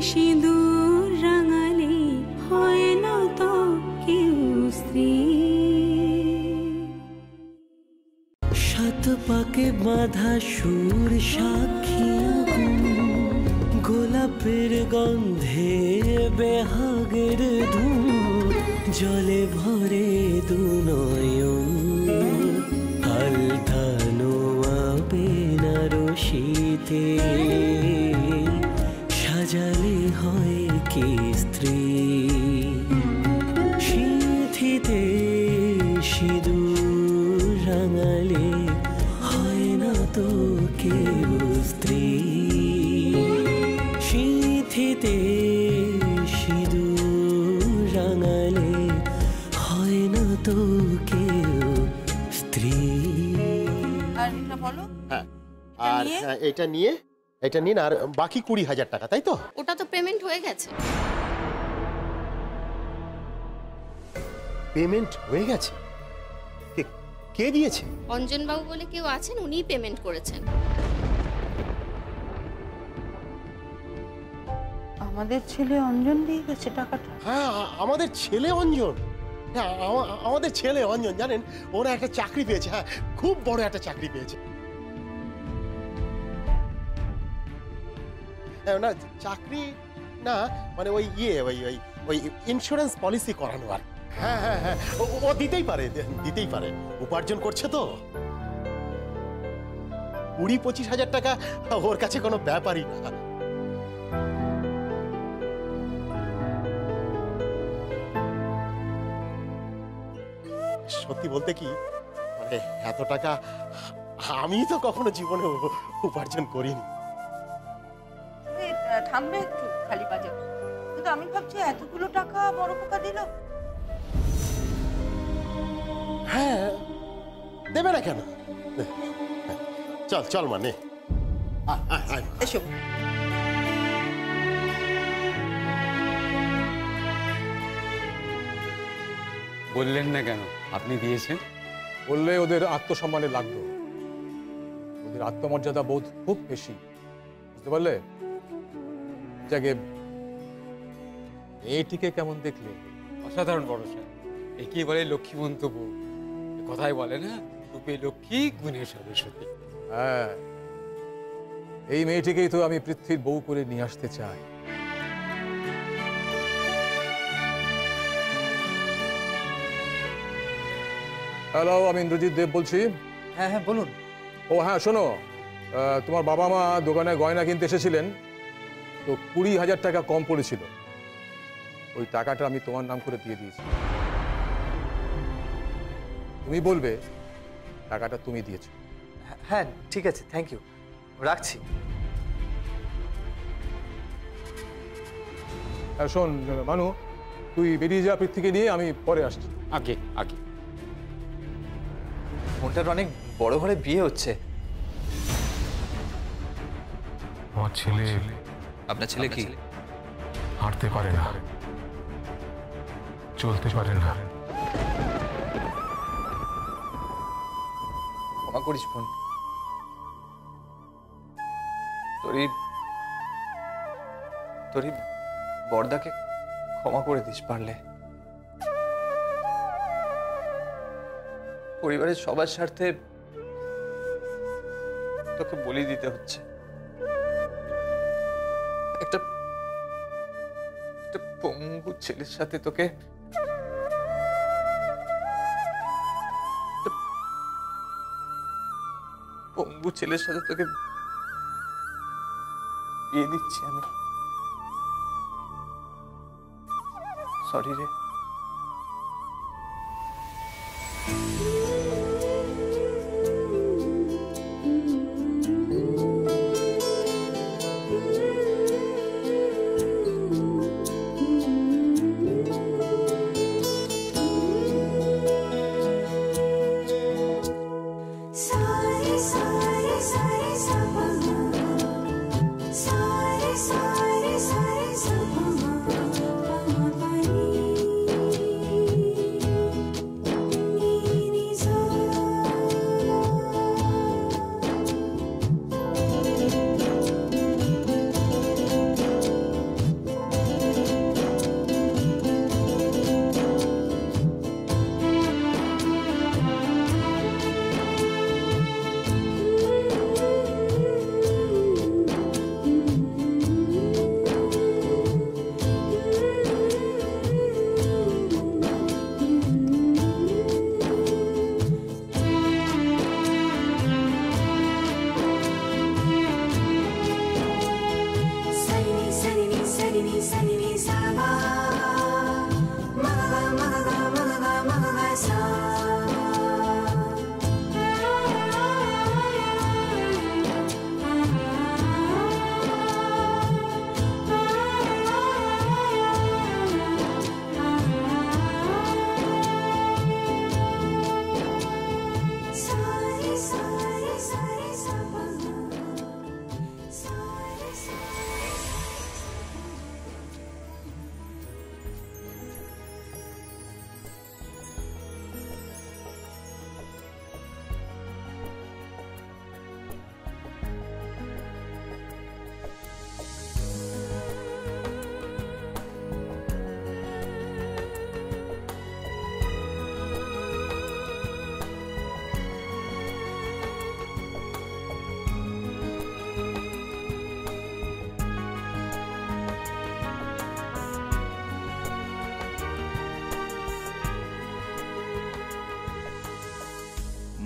সিঁদুর রাঙালে হয় না তো কেউ স্ত্রী। সাত পাকে বাঁধা সুর সাক্ষী গোলাপের গন্ধে বেহাগের ধূপ জলে ভরে দু নয়ন আলতানো বেনারসিতে সাজালে হয় কি স্ত্রী। সিঁথিতে সিঁদুর রাঙালে হয় না তো কেউ স্ত্রী। সিঁথিতে সিঁদুর রাঙালে হয় না তো কেউ স্ত্রী। হ্যাঁ, আর এটা নিয়ে এটা নিন, আর বাকি 20,000 টাকা, তাই তো? ওটা তো পেমেন্ট হয়ে গেছে। পেমেন্ট হয়ে গেছে? কে দিয়েছে? অঞ্জন বাবু বলে কেউ আছেন, উনিই পেমেন্ট করেছেন। আমাদের ছেলে অঞ্জন দিয়ে গেছে টাকাটা? হ্যাঁ, আমাদের ছেলে অঞ্জন। হ্যাঁ, আমাদের ছেলে অঞ্জন, জানেন ওরা একটা চাকরি পেয়েছে। হ্যাঁ, খুব বড় একটা চাকরি পেয়েছে। না চাকরি না, মানে ওই ওই ইন্স্যুরেন্স পলিসি করানো আর। হ্যাঁ হ্যাঁ হ্যাঁ, ও দিতেই পারে, উপার্জন করছে তো। 20-25 হাজার টাকা ওর কাছে কোনো ব্যাপারই না। সত্যি বলতে কি, মানে এত টাকা আমি তো কখনো জীবনে উপার্জন করিনি। থামবে একটু খালি বাজে, কিন্তু আমি ভাবছি এতগুলো টাকা বড় পোকা দিল। হ্যাঁ, দেবে না কেন? চল চল, মানে এসো। বললেন না কেন আপনি দিয়েছেন? বললে ওদের আত্মসম্মানে লাগতো, ওদের আত্মমর্যাদা বোধ খুব বেশি, বুঝতে পারলে? যাকে মেয়েটিকে কেমন দেখলে? অসাধারণ বড় স্যার, একেই বলে লক্ষ্মীমন্ত বউ। কথাই বলে না, রূপে লক্ষ্মী গুণে সরস্বতী। হ্যাঁ, এই মেয়েটিকেই তো আমি পৃথ্বীর বউ করে নিয়ে আসতে চাই। হ্যালো, আমি ইন্দ্রজিৎ দেব বলছি। হ্যাঁ হ্যাঁ বলুন। ও হ্যাঁ, শোনো, তোমার বাবা মা দোকানে গয়না কিনতে এসেছিলেন, তো 20,000 টাকা কম পড়েছিল। ওই টাকাটা আমি তোমার নাম করে দিয়ে দিয়েছি। তুমি বলবে টাকাটা তুমি দিয়েছো। হ্যাঁ ঠিক আছে, থ্যাংক ইউ, রাখছি। শোন মানু, তুই বেরিয়ে যা পৃথ্বীকে নিয়ে, আমি পরে আসছি। আগে আগে ফোনটার অনেক বড় ঘরে বিয়ে হচ্ছে। আমার ছেলে। আপনার ছেলে কি? হাঁটতে পারে না, চলতে পারে না। ক্ষমা করিস বোন, তোরই বড়দাকে ক্ষমা করে দিস পারলে। পরিবারের সবার স্বার্থে তোকে বলি দিতে হচ্ছে। একটা পঙ্গু ছেলের সাথে তোকে বিয়ে দিচ্ছি আমি। সরি রে।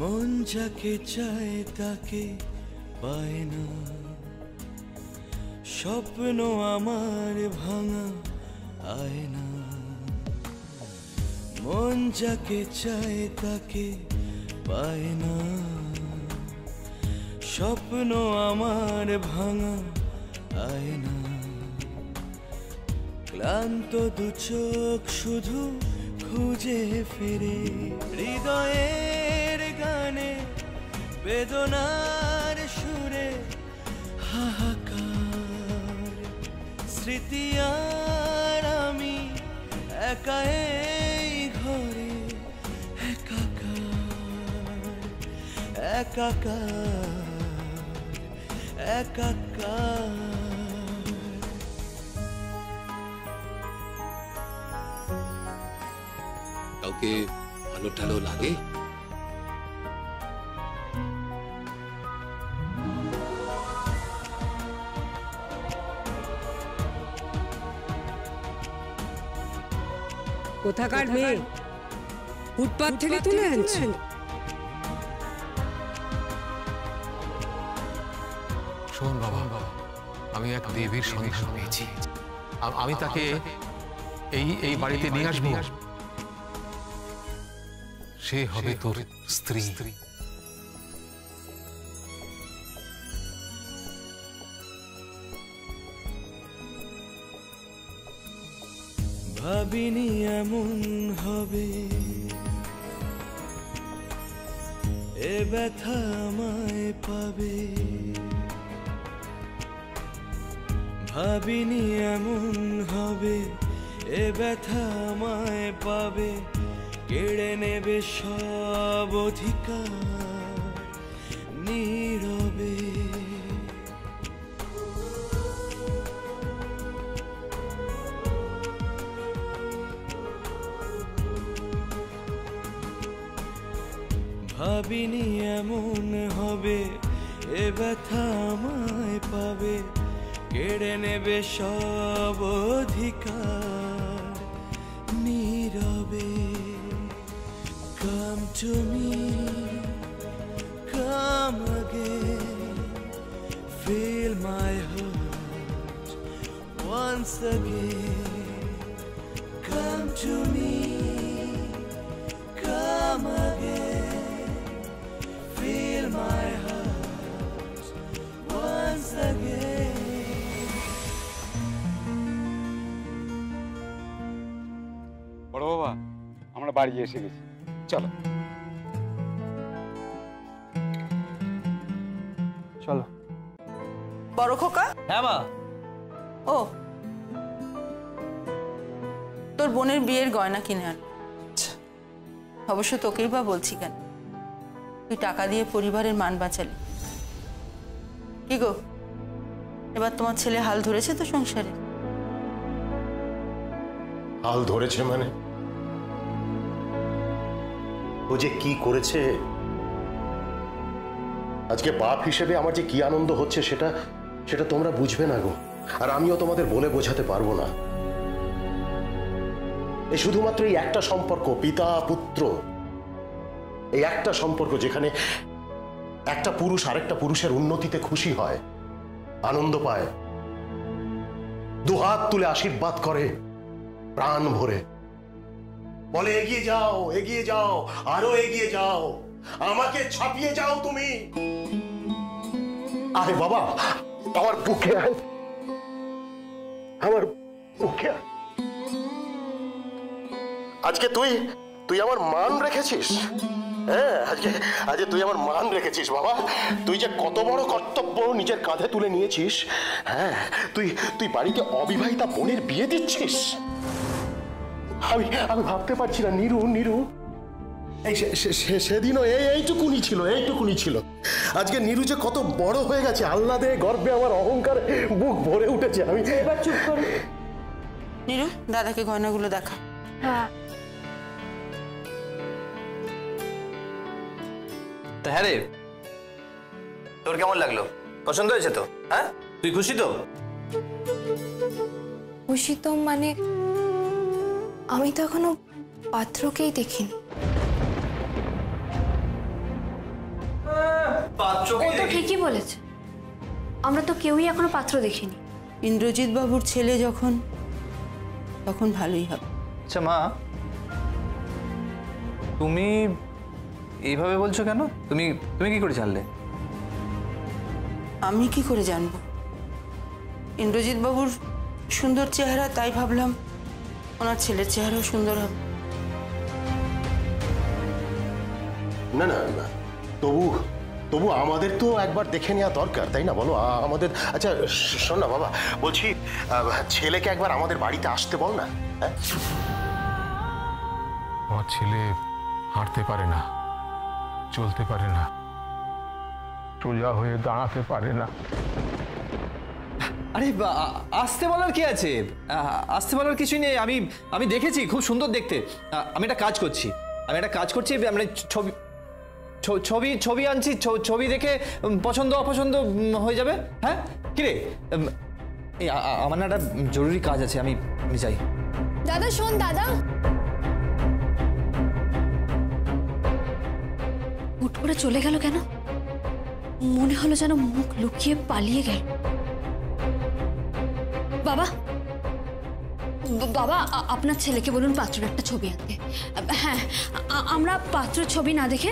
মন যাকে চায় তাকে পায় না, স্বপ্ন আমার ভাঙা আয়না। মন যাকে চায় তাকে পায় না, স্বপ্ন আমার ভাঙা আয়না। ক্লান্ত দু চোখ শুধু খুঁজে ফিরে হৃদয়ের গানে, বেদনার সুরে হাহাকার। স্মৃতি আর আমি একা এই ঘরে একাকার, একাকার, একাকার। কাউকে ভালো টালো লাগে? কোথাকার মেয়ে ফুটপাত থেকে তুলে আনছে? শোন বাবা, আমি এক দেবীর সন্ধান পেয়েছি। আমি তাকে এই বাড়িতে নিয়ে আসবো। সে হবে তোর স্ত্রী। ভাবিনি এমন হবে, এ ব্যথা আমায় পাবে। ভাবিনি এমন হবে, এ ব্যথা আমায় পাবে। কেড়ে নেবে সব অধিকার নীরবে। ভাবিনি এমন হবে, এ ব্যথা আমায় পাবে। কেড়ে নেবে সব অধিকার নীরবে। Come to me, come again, feel my heart once again. Come to me, come again, feel my heart once again. বড় বাবা, আমরা বাড়ি এসে গেছি, চলো। চলো। বড় খোকা। হ্যাঁ মা। ও, তোর বোনের বিয়ের গয়না কিনে আন। অবশ্য তোকেই বা বলছি কেন, তুই টাকা দিয়ে পরিবারের মান বাঁচালি। কি গো, এবার তোমার ছেলে হাল ধরেছে তো সংসারে? হাল ধরেছে মানে? ও যে কি করেছে, আজকে বাপ হিসেবে আমার যে কি আনন্দ হচ্ছে সেটা সেটা তোমরা বুঝবে না গো। আর আমিও তোমাদের বলে বোঝাতে পারবো না। এই শুধুমাত্র এই একটা সম্পর্ক, পিতা পুত্র, এই একটা সম্পর্ক যেখানে একটা পুরুষ আরেকটা পুরুষের উন্নতিতে খুশি হয়, আনন্দ পায়, দুহাত তুলে আশীর্বাদ করে প্রাণ ভরে, বলে এগিয়ে যাও, এগিয়ে যাও, আরো এগিয়ে যাও, আমাকে ছাপিয়ে যাও তুমি। আরে বাবা, আমার বুকে আয়, আমার বুকে আয়। আজকে তুই আমার মান রেখেছিস। হ্যাঁ, আজকে তুই আমার মান রেখেছিস বাবা। তুই যে কত বড় কর্তব্য নিজের কাঁধে তুলে নিয়েছিস। হ্যাঁ, তুই বাড়িতে অবিবাহিতা বোনের বিয়ে দিচ্ছিস। আমি ভাবতে পারছি না নীরু। এই সেদিনও এইটুকুনি ছিল। আজকে নীরু যে কত বড় হয়ে গেছে, আহ্লাদে গর্বে আমার অহংকার বুক ভরে উঠেছে। আমি এবার চুপ করো নীরু, দাদাকে গয়নাগুলো দেখা। হ্যাঁ রে, তোর কেমন লাগলো? পছন্দ হয়েছে তো? হ্যাঁ, তুই খুশি তো? খুশি তো মানে আমি তো এখনো পাত্রকেই দেখিনি। পাত্রকে ও তো ঠিকই বলেছে, আমরা তো কেউই এখনো পাত্র দেখিনি। ইন্দ্রজিৎ বাবুর ছেলে যখন, তখন ভালোই হবে। আচ্ছা মা, তুমি এইভাবে বলছো কেন? তুমি তুমি কি করে জানলে? আমি কি করে জানবো? ইন্দ্রজিৎ বাবুর সুন্দর চেহারা, তাই ভাবলাম ওনার ছেলের চেহারাও সুন্দর হবে। না না না, তবু তবু আমাদের তো একবার দেখে নেওয়া দরকার, তাই না বলো? আমাদের আচ্ছা শোন না বাবা, বলছি ছেলেকে একবার আমাদের বাড়িতে আসতে বল না। হ্যাঁ, আমার ছেলে হাঁটতে পারে না, চলতে পারে না, সোজা হয়ে দাঁড়াতে পারে না। আরে আসতে বলার কি আছে? আসতে বলার কিছুই নেই। আমি দেখেছি, খুব সুন্দর দেখতে। আমি একটা কাজ করছি, আমরা ছবি ছবি আনছি, ছবি দেখে পছন্দ অপছন্দ হয়ে যাবে। হ্যাঁ কিরে, এই আমার না একটা জরুরি কাজ আছে, আমি যাই। দাদা শোন, দাদা হুট করে চলে গেল কেন? মনে হলো যেন মুখ লুকিয়ে পালিয়ে গেল। বাবা বাবা, আপনার ছেলেকে বলুন পাত্রের একটা ছবি আনতে। হ্যাঁ, আমরা পাত্রের ছবি না দেখে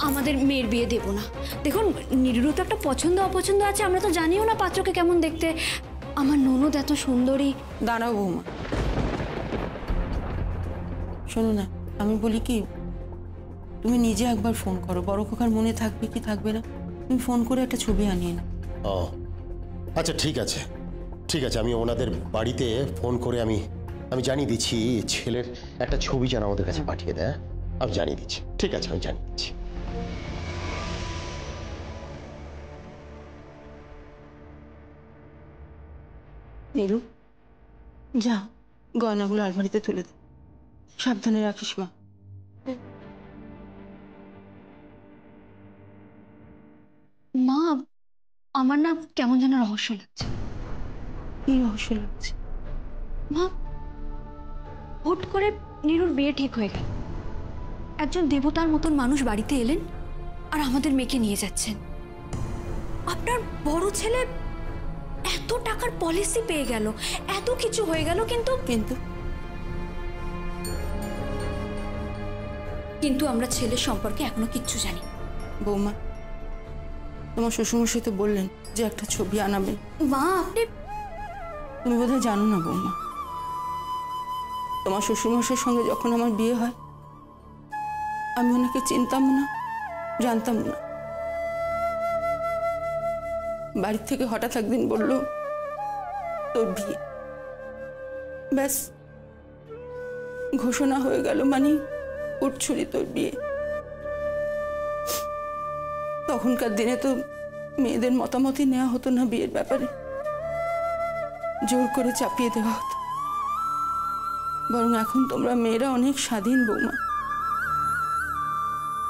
আমাদের মেয়ের বিয়ে দেব না। দেখুন, নিরুরও তো একটা পছন্দ অপছন্দ আছে, আমরা তো জানিও না পাত্রকে কেমন দেখতে। আমার ননদ এত সুন্দরী। দাঁড়াও বৌমা, শোনো না, আমি বলি কি, তুমি নিজে একবার ফোন করো, বড় কাকার মনে থাকবে কি থাকবে না, তুমি ফোন করে একটা ছবি আনিয়ে নাও। ও আচ্ছা, ঠিক আছে ঠিক আছে, আমি ওনাদের বাড়িতে ফোন করে আমি জানিয়ে দিচ্ছি ছেলের একটা ছবি যেন আমাদের কাছে পাঠিয়ে দেয়। আমি জানিয়ে দিচ্ছি, ঠিক আছে, আমি জানিয়ে দিচ্ছি। নীরু, যা গয়নাগুলো আলমারিতে তুলে দে, সাবধানে রাখিস মা। মা, আমার না কেমন যেন রহস্য লাগছে। কি রহস্য লাগছে? মা, হুট করে নীরুর বিয়ে ঠিক হয়ে গেল। একজন দেবতার মতন মানুষ বাড়িতে এলেন আর আমাদের মেয়েকে নিয়ে যাচ্ছেন। আপনার বড় ছেলে এত টাকার পলিসি পেয়ে গেল, এত কিছু হয়ে গেল, কিন্তু কিন্তু কিন্তু আমরা ছেলের সম্পর্কে এখনো কিচ্ছু জানি। বৌমা, তোমার শ্বশুরমশাই তো বললেন যে একটা ছবি আনাবেন। মা, তুমি বোধহয় জানো না বৌমা, তোমার শ্বশুরমশাইয়ের সঙ্গে যখন আমার বিয়ে হয়, আমি ওনাকে চিনতাম না, জানতাম না। বাড়ির থেকে হঠাৎ একদিন বলল তোর বিয়ে, ব্যাস ঘোষণা হয়ে গেল, মানে উঠছুরি তোর বিয়ে। তখনকার দিনে তো মেয়েদের মতামতই নেওয়া হতো না বিয়ের ব্যাপারে, জোর করে চাপিয়ে দেওয়া হতো। বরং এখন তোমরা মেয়েরা অনেক স্বাধীন বৌমা।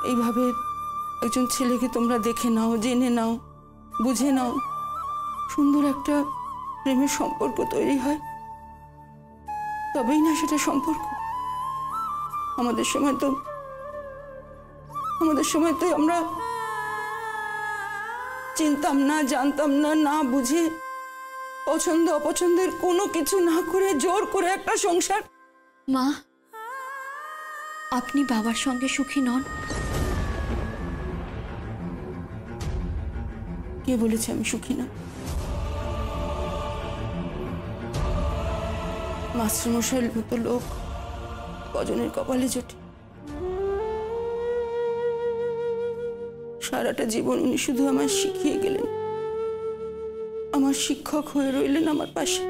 এইভাবে একজন ছেলেকে তোমরা দেখে নাও, জেনে নাও, বুঝে নাও, সুন্দর একটা প্রেমের সম্পর্ক তৈরি হয়, তবেই না সেটা সম্পর্ক। আমাদের সময় তো আমরা চিনতাম না, জানতাম না, না বুঝে পছন্দ অপছন্দের কোনো কিছু না করে জোর করে একটা সংসার। মা, আপনি বাবার সঙ্গে সুখী নন? কে বলেছে আমি সুখী না? মাস্টারমশাইয়ের মতো লোক কজনের কপালে জোটে? সারাটা জীবন উনি শুধু আমায় শিখিয়ে গেলেন, আমার শিক্ষক হয়ে রইলেন আমার পাশে।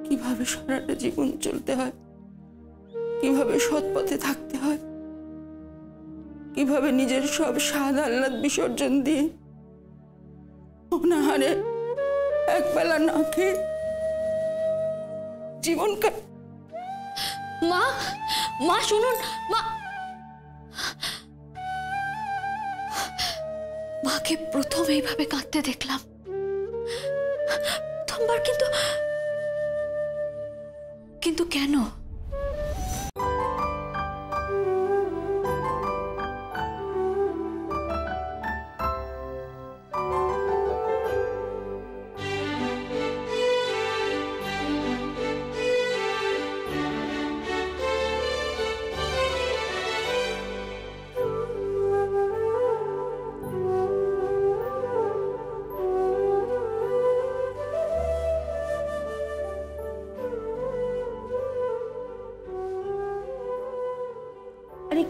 কিভাবে সারাটা জীবন চলতে হয়, কিভাবে সৎ পথে থাকতে হয়, কিভাবে নিজের সব স্বাদ আহ্লাদ বিসর্জন দিয়ে অনাহারে একবেলা না খেয়ে জীবন মা, মা শুনুন, মা, মাকে প্রথম এইভাবে কাঁদতে দেখলাম, প্রথমবার। কিন্তু কেন?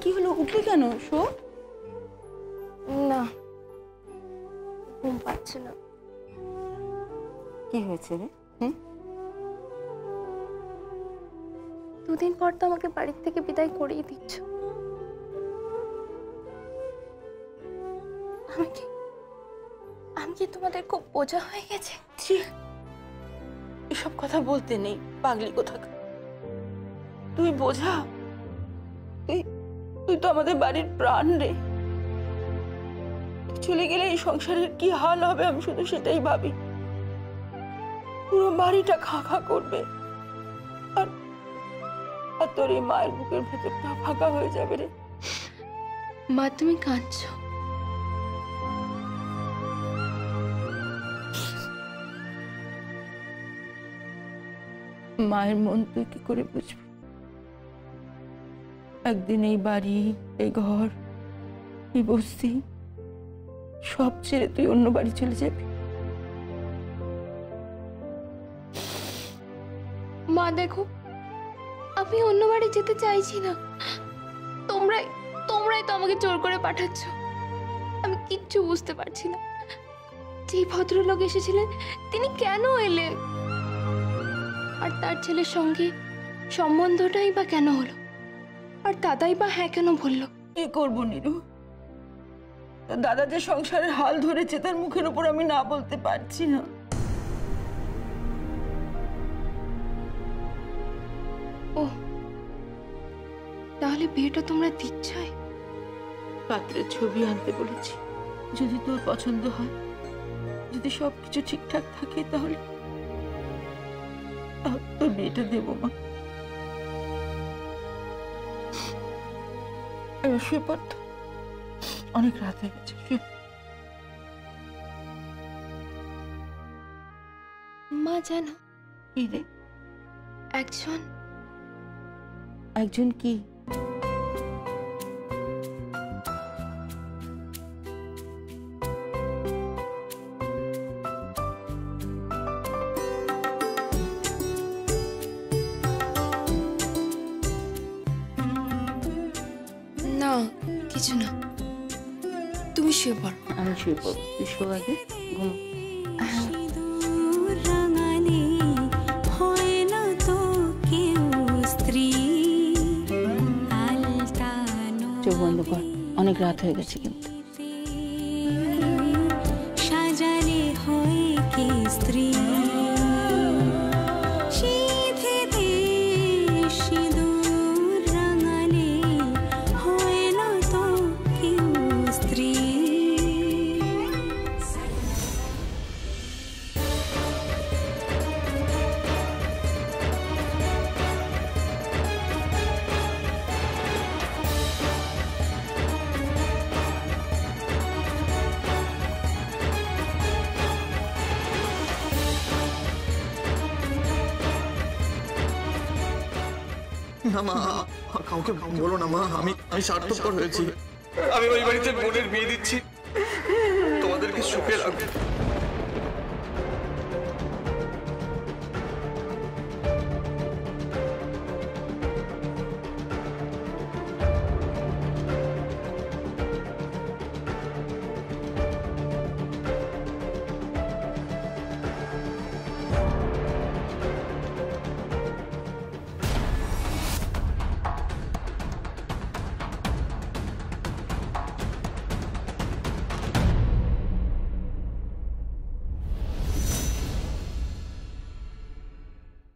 কি হলো, উঠলি কেন? শো। না, ঘুম পাচ্ছে না। কি হয়েছে রে? দুদিন পর তো আমাকে বাড়ির থেকে বিদায় করেই দিচ্ছ। আমি কি তোমাদের খুব বোঝা হয়ে গেছে? এসব কথা বলতে নেই, পাগলি কোথাকার। তুই বোঝা? তুই তো আমাদের বাড়ির প্রাণ রে। চলে গেলে এই সংসারের কি হাল হবে আমি শুধু সেটাই ভাবি। পুরো বাড়িটা খা খা করবে, আর তোর এই মায়ের বুকের ভেতরটা ফাঁকা হয়ে যাবে রে। মা, তুমি কাঁদছো? মায়ের মন তুই কি করে বুঝবি? একদিন এই বাড়ি, এই ঘর, এই বস্তি সব ছেড়ে তুই অন্য বাড়ি চলে যাবি। মা দেখো, আমি অন্য বাড়ি যেতে চাইছি না। তোমরাই তো আমাকে জোর করে পাঠাচ্ছ। আমি কিচ্ছু বুঝতে পারছি না। যে ভদ্রলোক এসেছিলেন তিনি কেন এলেন, আর তার ছেলের সঙ্গে সম্বন্ধটাই বা কেন হলো, আর দাদাই বা হ্যাঁ কেন বললো? কি করবো নীরু, দাদা যে সংসারের হাল ধরেছে তার মুখের উপর আমি না বলতে পারছি না। ও, তাহলে বিয়েটা তোমরা দিচ্ছই? পাত্রের ছবি আনতে বলেছি, যদি তোর পছন্দ হয়, যদি সবকিছু ঠিকঠাক থাকে তাহলে তোর বিয়েটা দেবো মা। শুয়ে পড়, অনেক রাত হয়ে গেছে। মা জানো কি রে? একজন কি? না, কিছু না, তুমি শুয়ে পড়ো। আমি শুয়ে পড়বো, তুই শো আগে, ঘুম। রাঙালি হয় না তো কেউ স্ত্রী। চোখ বন্ধ কর, অনেক রাত হয়ে গেছে কিন্তু। সাজালে হয় কে স্ত্রী। সিঁথিতে সিঁদুর রাঙালে হয় না তো কেউ স্ত্রী। না মা, কাউকে বলো না মা, আমি স্বার্থপর হয়েছি। আমি ওই বাড়িতে বোনের বিয়ে দিচ্ছি, তোমাদেরকে সুখে রাখবো।